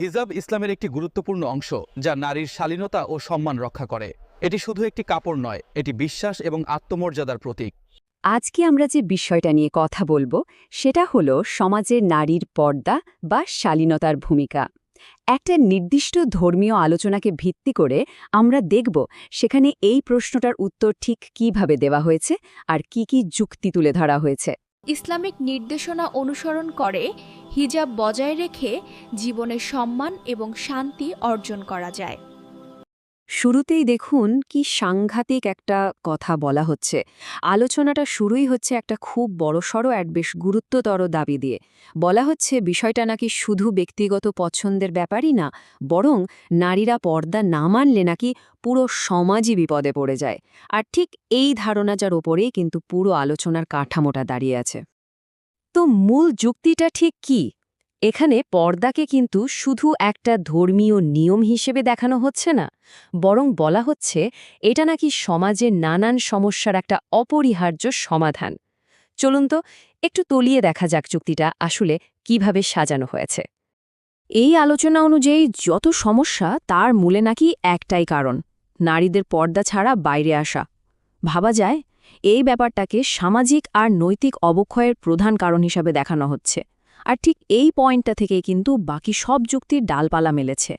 হিজাব ইসলামের একটি গুরুত্বপূর্ণ অংশ যা নারীর শালীনতা ও সম্মান রক্ষা করে। এটি শুধু একটি কাপড় নয়, এটি বিশ্বাস এবং আত্মমর্যাদার প্রতীক। আজকে আমরা যে বিষয়টা নিয়ে কথা বলবো সেটা হলো সমাজে নারীর পর্দা বা শালীনতার ভূমিকা। একটা নির্দিষ্ট ধর্মীয় আলোচনাকে ভিত্তি করে আমরা দেখব সেখানে এই প্রশ্নটার উত্তর ঠিক কিভাবে দেওয়া হয়েছে আর কি যুক্তি তুলে ধরা হয়েছে। ইসলামিক নির্দেশনা অনুসরণ করে হিজাব বজায় রেখে জীবনে সম্মান এবং শান্তি অর্জন করা যায়। শুরুতেই দেখুন কি সাংঘাতিক একটা কথা বলা হচ্ছে। আলোচনাটা শুরুই হচ্ছে একটা খুব বড়সড় আর বেশ গুরুত্বতর দাবি দিয়ে। বলা হচ্ছে বিষয়টা নাকি শুধু ব্যক্তিগত পছন্দের ব্যাপারই না, বরং নারীরা পর্দা না মানলে নাকি পুরো সমাজই বিপদে পড়ে যায়। আর ঠিক এই ধারণাটার ওপরেই কিন্তু পুরো আলোচনার কাঠামোটা দাঁড়িয়ে আছে। তো মূল যুক্তিটা ঠিক কি? এখানে পর্দাকে কিন্তু শুধু একটা ধর্মীয় নিয়ম হিসেবে দেখানো হচ্ছে না, বরং বলা হচ্ছে এটা নাকি সমাজের নানান সমস্যার একটা অপরিহার্য সমাধান। চলুন তো একটু তলিয়ে দেখা যাক যুক্তিটা আসলে কিভাবে সাজানো হয়েছে। এই আলোচনা অনুযায়ী যত সমস্যা তার মূলে নাকি একটাই কারণ, নারীদের পর্দা ছাড়া বাইরে আসা। ভাবা যায় এই ব্যাপারটাকে সামাজিক আর নৈতিক অবক্ষয়ের প্রধান কারণ হিসাবে দেখানো হচ্ছে। আর ঠিক এই পয়েন্টটা থেকেই কিন্তু বাকি সব যুক্তির ডালপালা মেলেছে।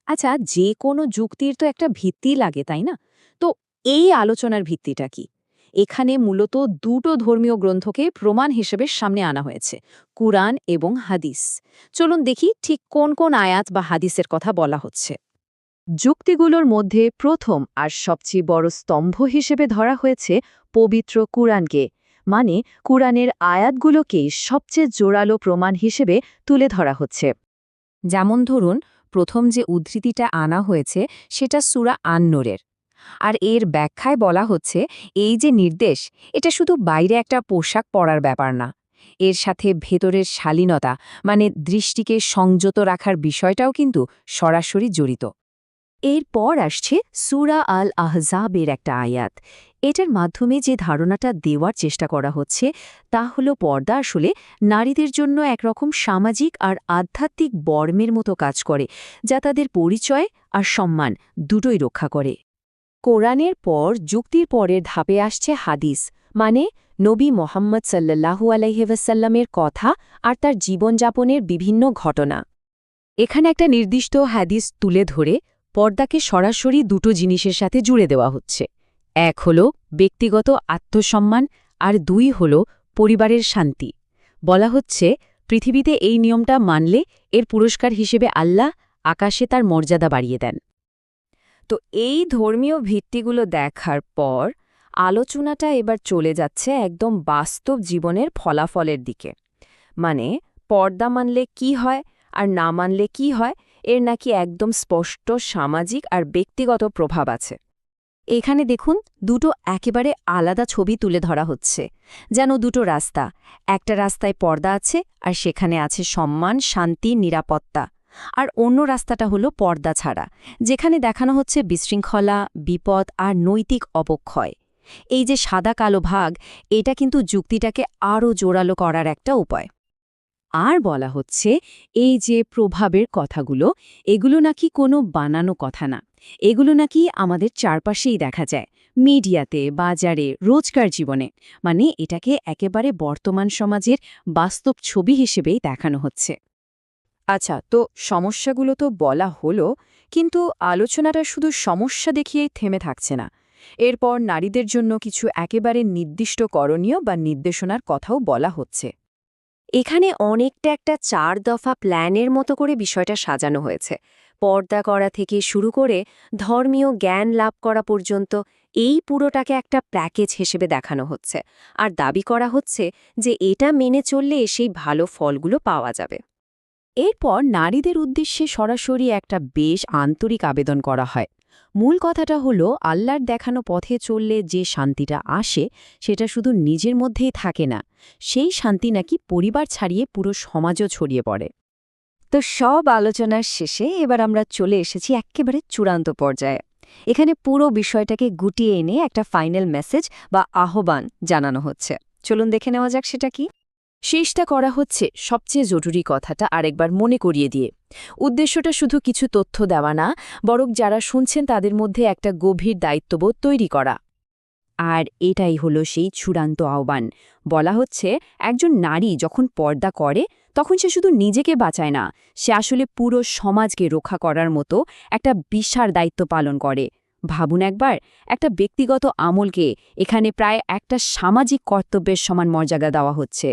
আচ্ছা, যে কোনো যুক্তির তো একটা ভিত্তি লাগে, তাই না? তো এই আলোচনার ভিত্তিটা কি? এখানে মূলত দুটো ধর্মীয় গ্রন্থকে প্রমাণ হিসেবে সামনে আনা হয়েছে, কুরআন এবং হাদিস। চলুন দেখি ঠিক কোন কোন আয়াত বা হাদিসের কথা বলা হচ্ছে। যুক্তিগুলোর মধ্যে প্রথম আর সবচেয়ে বড় স্তম্ভ হিসেবে ধরা হয়েছে পবিত্র কুরআনকে, মানে কুরআনের আয়াতগুলোকেই সবচেয়ে জোরালো প্রমাণ হিসেবে তুলে ধরা হচ্ছে। যেমন ধরুন, প্রথম যে উদ্ধৃতিটা আনা হয়েছে সেটা সূরা আন-নূরের। আর এর ব্যাখ্যায় বলা হচ্ছে এই যে নির্দেশ, এটা শুধু বাইরে একটা পোশাক পরার ব্যাপার না, এর সাথে ভেতরের শালীনতা মানে দৃষ্টিকে সংযত রাখার বিষয়টাও কিন্তু সরাসরি জড়িত। এরপর আসছে সূরা আল আহজাবের একটা আয়াত। এটার মাধ্যমে যে ধারণাটা দেওয়ার চেষ্টা করা হচ্ছে তা হলো পর্দা আসলে নারীদের জন্য একরকম সামাজিক আর আধ্যাত্মিক বর্মের মতো কাজ করে, যা তাদের পরিচয় আর সম্মান দুটোই রক্ষা করে। কোরআনের পর যুক্তির পরের ধাপে আসছে হাদিস, মানে নবী মোহাম্মদ সাল্লাল্লাহু আলাইহি ওয়াসাল্লামের কথা আর তার জীবনযাপনের বিভিন্ন ঘটনা। এখানে একটা নির্দিষ্ট হাদিস তুলে ধরে পর্দাকে সরাসরি দুটো জিনিসের সাথে জুড়ে দেওয়া হচ্ছে। এক হল ব্যক্তিগত আত্মসম্মান আর দুই হল পরিবারের শান্তি। বলা হচ্ছে পৃথিবীতে এই নিয়মটা মানলে এর পুরস্কার হিসেবে আল্লাহ আকাশে তার মর্যাদা বাড়িয়ে দেন। তো এই ধর্মীয় ভিত্তিগুলো দেখার পর আলোচনাটা এবার চলে যাচ্ছে একদম বাস্তব জীবনের ফলাফলের দিকে। মানে পর্দা মানলে কি হয় আর না মানলে কি হয়, এর নাকি একদম স্পষ্ট সামাজিক আর ব্যক্তিগত প্রভাব আছে। এখানে দেখুন দুটো একেবারে আলাদা ছবি তুলে ধরা হচ্ছে, যেন দুটো রাস্তা। একটা রাস্তায় পর্দা আছে আর সেখানে আছে সম্মান, শান্তি, নিরাপত্তা। আর অন্য রাস্তাটা হলো পর্দা ছাড়া, যেখানে দেখানো হচ্ছে বিশৃঙ্খলা, বিপদ আর নৈতিক অবক্ষয়। এই যে সাদা কালো ভাগ, এটা কিন্তু যুক্তিটাকে আরও জোরালো করার একটা উপায়। আর বলা হচ্ছে এই যে প্রভাবের কথাগুলো, এগুলো নাকি কোনো বানানো কথা না, এগুলো নাকি আমাদের চারপাশেই দেখা যায়, মিডিয়াতে, বাজারে, রোজকার জীবনে। মানে এটাকে একেবারে বর্তমান সমাজের বাস্তব ছবি হিসেবেই দেখানো হচ্ছে। আচ্ছা, তো সমস্যাগুলো তো বলা হলো, কিন্তু আলোচনাটা শুধু সমস্যা দেখিয়েই থেমে থাকছে না। এরপর নারীদের জন্য কিছু একেবারে নির্দিষ্ট করণীয় বা নির্দেশনার কথাও বলা হচ্ছে। এখানে অনেকটা একটা 4 দফা প্ল্যানের মতো করে বিষয়টা সাজানো হয়েছে। পর্দা করা থেকে শুরু করে ধর্মীয় জ্ঞান লাভ করা পর্যন্ত এই পুরোটাকে একটা প্যাকেজ হিসেবে দেখানো হচ্ছে। আর দাবি করা হচ্ছে যে এটা মেনে চললে সেই ভালো ফলগুলো পাওয়া যাবে। এরপর নারীদের উদ্দেশ্যে সরাসরি একটা বেশ আন্তরিক আবেদন করা হয়। মূল কথাটা হলো আল্লাহর দেখানো পথে চললে যে শান্তিটা আসে সেটা শুধু নিজের মধ্যেই থাকে না, সেই শান্তি নাকি পরিবার ছাড়িয়ে পুরো সমাজও ছড়িয়ে পড়ে। তো সব আলোচনার শেষে এবার আমরা চলে এসেছি একেবারে চূড়ান্ত পর্যায়ে। এখানে পুরো বিষয়টাকে গুটিয়ে এনে একটা ফাইনাল মেসেজ বা আহ্বান জানানো হচ্ছে। চলুন দেখে নেওয়া যাক সেটা কি। শেষটা করা হচ্ছে সবচেয়ে জরুরি কথাটা আরেকবার মনে করিয়ে দিয়ে। উদ্দেশ্যটা শুধু কিছু তথ্য দেওয়া না, বরং যারা শুনছেন তাদের মধ্যে একটা গভীর দায়িত্ববোধ তৈরি করা। আর এটাই হলো সেই চূড়ান্ত আহ্বান। বলা হচ্ছে একজন নারী যখন পর্দা করে তখন সে শুধু নিজেকে বাঁচায় না, সে আসলে পুরো সমাজকে রক্ষা করার মতো একটা বিশাল দায়িত্ব পালন করে। ভাবুন একবার, একটা ব্যক্তিগত আমলকে এখানে প্রায় একটা সামাজিক কর্তব্যের সমান মর্যাদা দেওয়া হচ্ছে।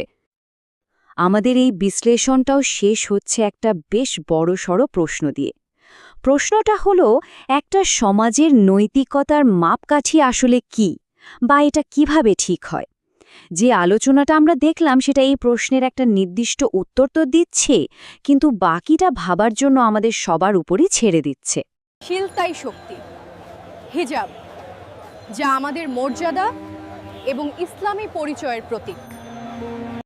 আমাদের এই বিশ্লেষণটাও শেষ হচ্ছে একটা বেশ বড়সড় প্রশ্ন দিয়ে। প্রশ্নটা হলো, একটা সমাজের নৈতিকতার মাপকাঠি আসলে কি, বা এটা কিভাবে ঠিক হয়? যে আলোচনাটা আমরা দেখলাম সেটা এই প্রশ্নের একটা নির্দিষ্ট উত্তর তো দিচ্ছে, কিন্তু বাকিটা ভাবার জন্য আমাদের সবার উপরই ছেড়ে দিচ্ছে। শীলতাই শক্তি, হিজাব, যা আমাদের মর্যাদা এবং ইসলামী পরিচয়ের প্রতীক।